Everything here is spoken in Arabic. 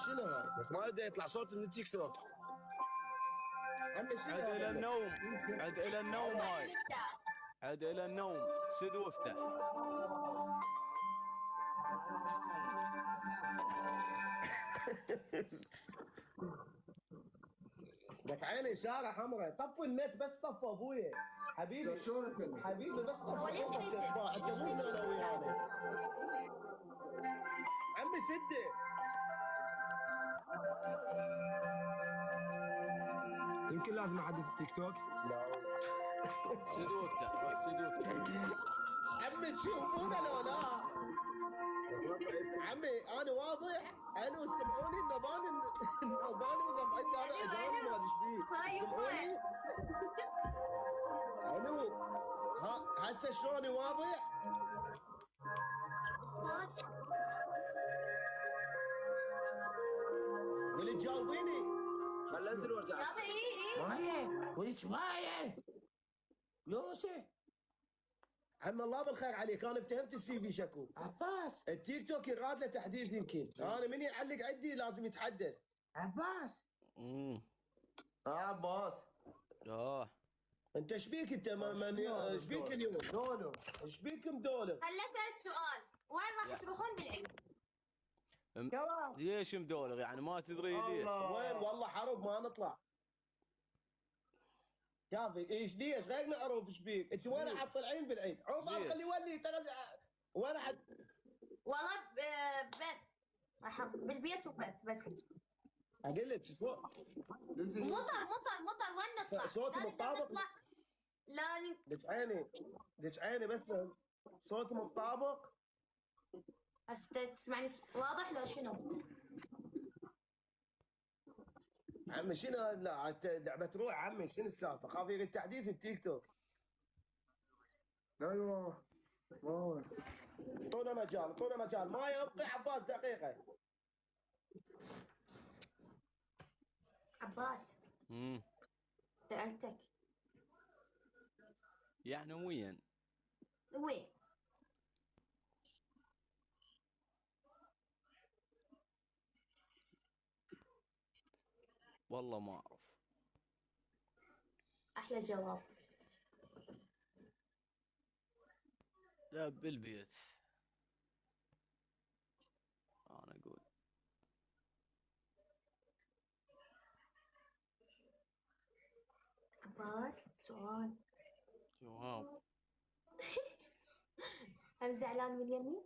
شنو هاي؟ بس ما يبدا يطلع صوت من التيك توك. عمي شنو عد الى هذا؟ النوم، عد الى النوم هاي، عد الى النوم، سد وافتح. لك عيني اشاره حمراء، طفوا النت بس، طفوا ابويا حبيبي. شلونك حبيبي بس طفوا. هو ليش ما يسد؟ انت مو هنا انا ويانا. عمي سده. يمكن لازم احدث التيك توك. سد وافتح، سد وافتح. عمي تشوفونا لو لا؟ عمي انا واضح، انا سمعوني النباني النباني ورفعت انا عداني ما ادري ايش بيه. سمعوني؟ الو ها هسه شلوني واضح؟ واللي تجاوبيني خل انزل وارجع. يابا ايه مايه ويش مايه يوسف. عم الله بالخير عليك، انا فهمت السي في شكو عباس. التيك توك يراد له تحديث، يمكن انا من يعلق عندي لازم يتحدث. عباس. عباس انت ايش بيك انت ايش بيك اليوم؟ دولو ايش بيك مدولو؟ خليت السؤال، وين راح تروحون بالعيد؟ ليش مدولغ يعني ما تدري ليش؟ وين والله حرب ما نطلع. كافي ايش ليش غير نعرف ايش بيك انت وين حاط العين بالعيد؟ عوض خلي يولي وين حد. والله بيت بالبيت وبيت بس. اقول لك شو مطر وين نطلع؟ صوتي مطابق. لا دج عيني بس صوتي مطابق. بس تسمعني واضح لو شنو؟ عمي شنو لا لعبة روح عمي شنو السالفة؟ خاف يريد تحديث التيك توك. ايوه اعطونا مجال ما يبقي عباس دقيقة. عباس سألتك يعني وين؟ والله ما اعرف. احلى جواب. لا بالبيت انا اقول. عباس سؤال. جواب. هم زعلان من يمي؟